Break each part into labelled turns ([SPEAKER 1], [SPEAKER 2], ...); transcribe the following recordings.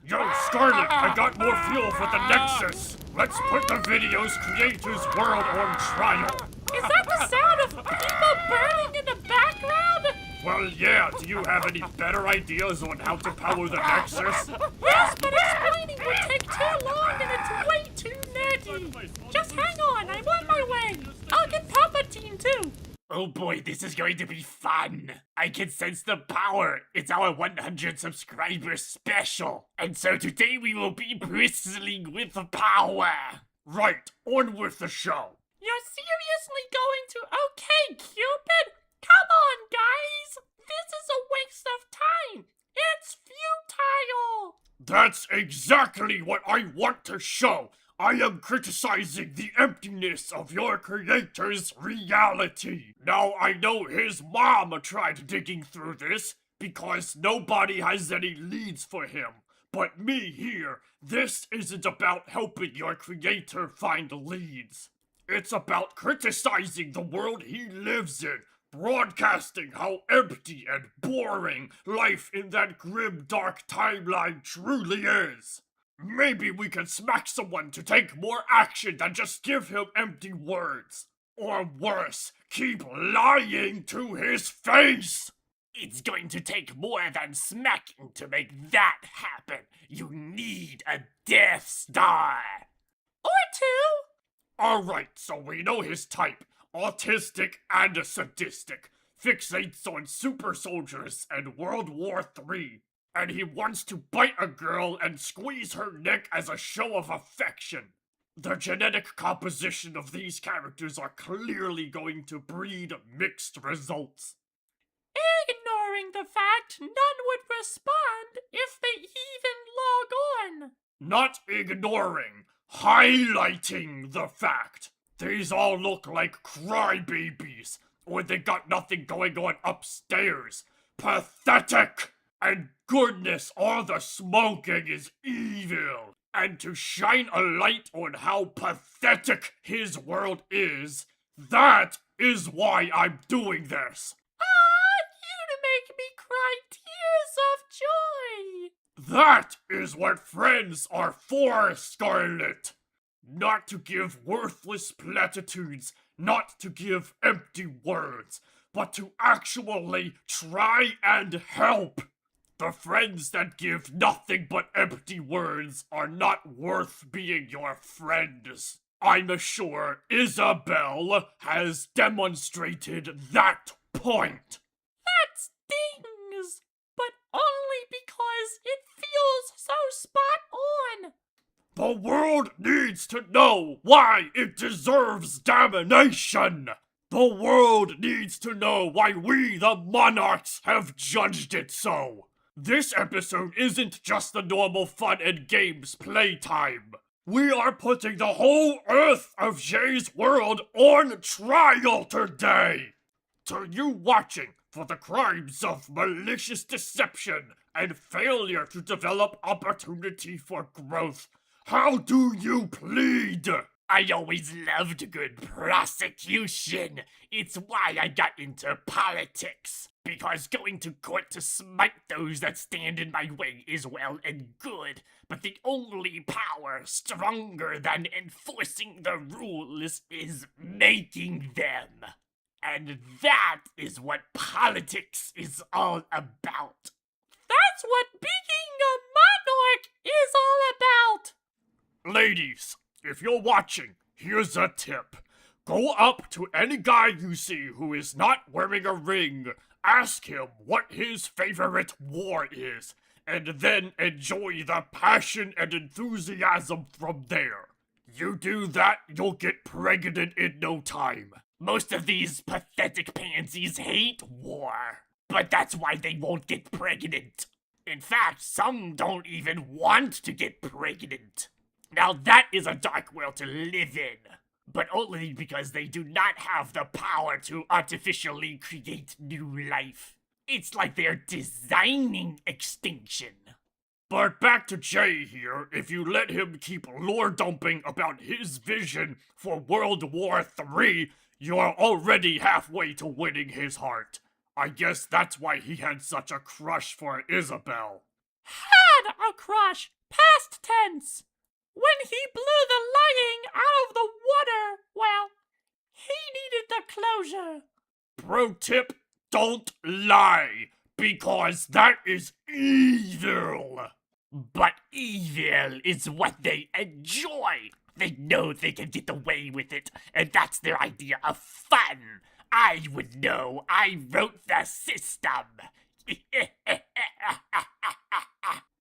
[SPEAKER 1] Yo, Scarlet, I got more fuel for the Nexus. Let's put the video's creator's world on trial.
[SPEAKER 2] Is that the sound of people burning in the background?
[SPEAKER 1] Well, yeah, do you have any better ideas on how to power the Nexus?
[SPEAKER 2] Yes, but explaining would take too long and it's way too nerdy. Just hang on, I'm on my way. I'll get Palpatine too.
[SPEAKER 3] Oh boy, this is going to be fun! I can sense the power! It's our 100 subscriber special! And so today we will be bristling with power!
[SPEAKER 1] Right, on with the show.
[SPEAKER 2] You're seriously going to OKCupid? Come on, guys! This is a waste of time! It's futile!
[SPEAKER 1] That's exactly what I want to show! I am criticizing the emptiness of your creator's reality. Now, I know his mom tried digging through this because nobody has any leads for him. But me here, this isn't about helping your creator find leads. It's about criticizing the world he lives in, broadcasting how empty and boring life in that grim, dark timeline truly is. Maybe we can smack someone to take more action than just give him empty words. Or worse, keep lying to his face!
[SPEAKER 3] It's going to take more than smacking to make that happen. You need a Death Star.
[SPEAKER 2] Or two!
[SPEAKER 1] Alright, so we know his type. Autistic and sadistic. Fixates on super soldiers and World War III. And he wants to bite a girl and squeeze her neck as a show of affection. The genetic composition of these characters are clearly going to breed mixed results.
[SPEAKER 2] Ignoring the fact none would respond if they even log on.
[SPEAKER 1] Not ignoring, highlighting the fact. These all look like crybabies, or they got nothing going on upstairs. Pathetic! And goodness, all the smoking is evil. And to shine a light on how pathetic his world is, that is why I'm doing this.
[SPEAKER 2] You make me cry tears of joy.
[SPEAKER 1] That is what friends are for, Scarlet. Not to give worthless platitudes, not to give empty words, but to actually try and help. The friends that give nothing but empty words are not worth being your friends. I'm sure Isabel has demonstrated that point.
[SPEAKER 2] That stings, but only because it feels so spot on.
[SPEAKER 1] The world needs to know why it deserves damnation. The world needs to know why we, the Monarchs, have judged it so. This episode isn't just the normal fun and games playtime. We are putting the whole Earth of Jay's world on trial today. To you watching for the crimes of malicious deception and failure to develop opportunity for growth, how do you plead?
[SPEAKER 3] I always loved good prosecution. It's why I got into politics. Because going to court to smite those that stand in my way is well and good, but the only power stronger than enforcing the rules is making them. And that is what politics is all about.
[SPEAKER 2] That's what being a monarch is all about.
[SPEAKER 1] Ladies, if you're watching, here's a tip. Go up to any guy you see who is not wearing a ring. Ask him what his favorite war is, and then enjoy the passion and enthusiasm from there. You do that, you'll get pregnant in no time.
[SPEAKER 3] Most of these pathetic pansies hate war, but that's why they won't get pregnant. In fact, some don't even want to get pregnant. Now that is a dark world to live in, but only because they do not have the power to artificially create new life. It's like they're designing extinction.
[SPEAKER 1] But back to Jay here, if you let him keep lore dumping about his vision for World War III, you're already halfway to winning his heart. I guess that's why he had such a crush for Isabel.
[SPEAKER 2] Had a crush, Past tense. When he blew the lying out of the water, well, he needed the closure.
[SPEAKER 1] Pro tip, don't lie, because that is evil.
[SPEAKER 3] But evil is what they enjoy. They know they can get away with it, and that's their idea of fun. I would know. I wrote the system.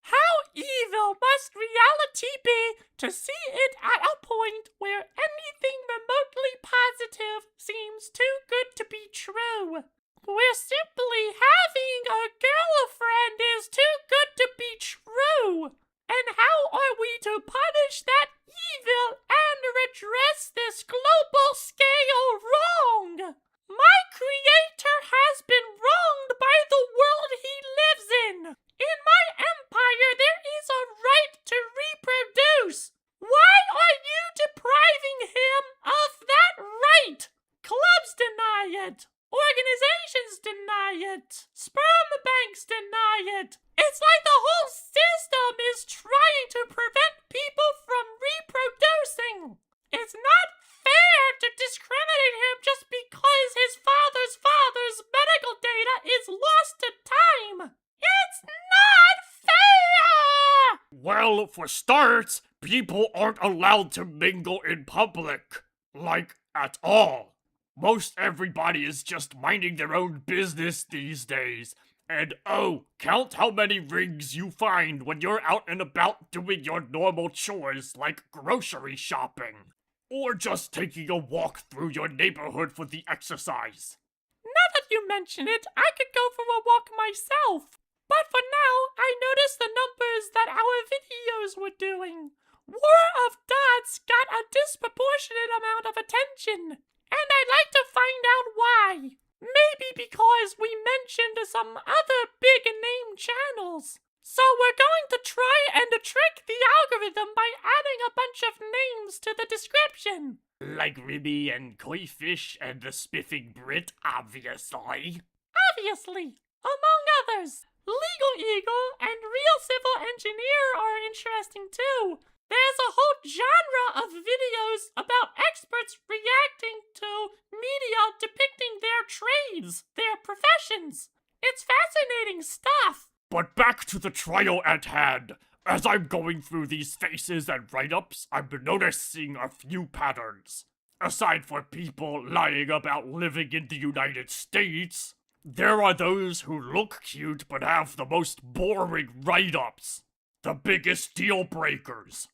[SPEAKER 2] How evil must reality be to see it at a point where anything remotely positive seems too good to be true? Where simply having a girlfriend is too good to be true? And how are we to punish that evil and redress this global scale wrong? My creator has been wronged by the world he lives in. In my empire, there is a right to reproduce. Why are you depriving him of that right? Clubs deny it. Organizations deny it. Sperm banks deny it. It's like the whole system is trying to prevent people from reproducing. It's not fair to discriminate him just because his father's medical data is lost to time. It's not fair!
[SPEAKER 1] Well, for starts, people aren't allowed to mingle in public. Like, at all. Most everybody is just minding their own business these days. And oh, count how many rings you find when you're out and about doing your normal chores like grocery shopping. Or just taking a walk through your neighborhood for the exercise.
[SPEAKER 2] Now that you mention it, I could go for a walk myself. But for now, I noticed the numbers that our videos were doing. War of Dots got a disproportionate amount of attention. And I'd like to find out why. Maybe because we mentioned some other big name channels. So we're going to try and trick the algorithm by adding a bunch of names to the description.
[SPEAKER 3] Like Ribby and Koi-Fish and the Spiffing Brit, obviously.
[SPEAKER 2] Obviously. Among others. Legal Eagle and Real Civil Engineer are interesting too. There's a whole genre of videos about experts reacting to media depicting their trades, their professions. It's fascinating stuff.
[SPEAKER 1] But back to the trial at hand. As I'm going through these faces and write-ups, I'm noticing a few patterns. Aside from people lying about living in the United States, there are those who look cute but have the most boring write-ups. The biggest deal breakers.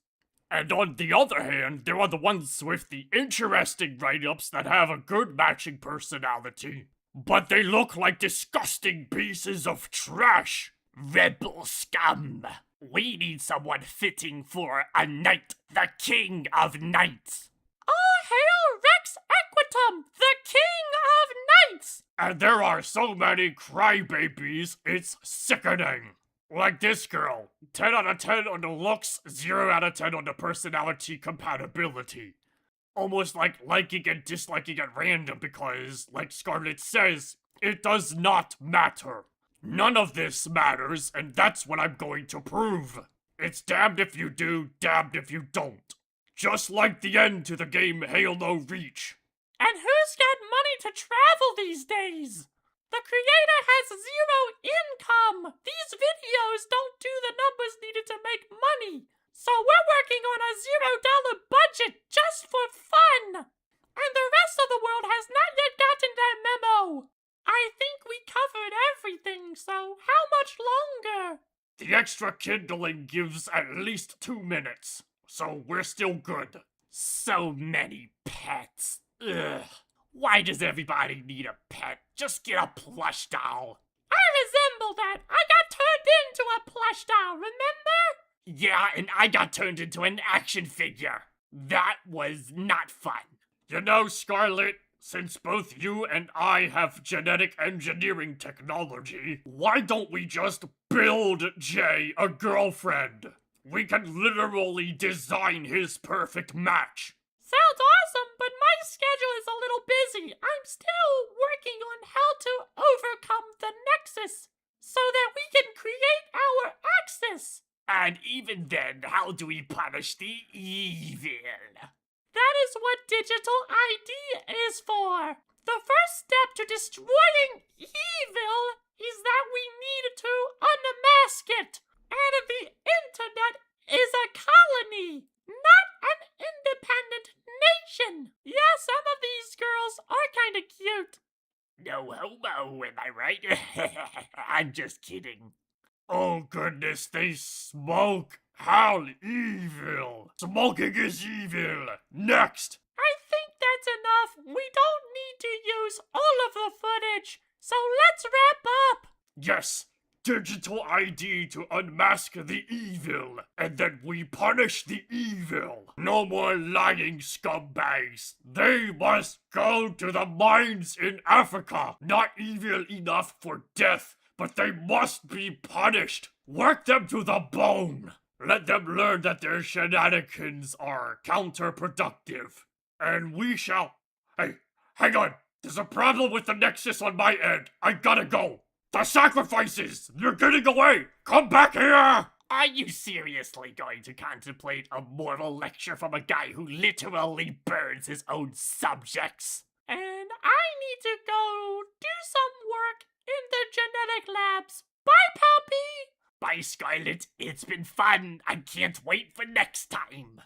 [SPEAKER 1] And on the other hand, there are the ones with the interesting write-ups that have a good matching personality. But they look like disgusting pieces of trash.
[SPEAKER 3] Rebel scum. We need someone fitting for a knight, the king of knights.
[SPEAKER 2] All hail Rex Equitum, the king of knights!
[SPEAKER 1] And there are so many crybabies, it's sickening. Like this girl, 10 out of 10 on the looks, 0 out of 10 on the personality compatibility. Almost like liking and disliking at random because, like Scarlet says, it does not matter. None of this matters, and that's what I'm going to prove. It's damned if you do, damned if you don't. Just like the end to the game Halo Reach.
[SPEAKER 2] And who's got money to travel these days? The creator has zero income. These videos don't do the numbers needed to make money. So we're working on a $0 budget just for fun. And the rest of the world has not yet gotten that memo. I think we covered everything, so how much longer?
[SPEAKER 1] The extra kindling gives at least 2 minutes, so we're still good.
[SPEAKER 3] So many pets. Ugh. Why does everybody need a pet? Just get a plush doll.
[SPEAKER 2] I resemble that. I got turned into a plush doll, remember?
[SPEAKER 3] Yeah, and I got turned into an action figure. That was not fun.
[SPEAKER 1] You know, Scarlet, since both you and I have genetic engineering technology, why don't we just build Jay a girlfriend? We can literally design his perfect match.
[SPEAKER 2] Sounds awesome, but my schedule is a little busy. I'm still working on how to overcome the Nexus so that we can create our Axis.
[SPEAKER 3] And even then, how do we punish the evil?
[SPEAKER 2] That is what digital ID is for. The first step to destroying evil is that we need to unmask it. And the internet is a colony, not an independent nation. Yeah, some of these girls are kind of cute.
[SPEAKER 3] No homo, am I right? I'm just kidding.
[SPEAKER 1] Oh goodness, they smoke. How evil. Smoking is evil. Next.
[SPEAKER 2] I think that's enough. We don't need to use all of the footage. So let's wrap up.
[SPEAKER 1] Yes. Digital ID to unmask the evil, and then we punish the evil. No more lying scumbags. They must go to the mines in Africa. Not evil enough for death, but they must be punished. Work them to the bone. Let them learn that their shenanigans are counterproductive. And we shall... Hey, hang on. There's a problem with the Nexus on my end. I gotta go. The sacrifices! They're getting away! Come back here!
[SPEAKER 3] Are you seriously going to contemplate a moral lecture from a guy who literally burns his own subjects?
[SPEAKER 2] And I need to go do some work in the genetic labs. Bye, Palpy!
[SPEAKER 3] Bye, Scarlet. It's been fun. I can't wait for next time.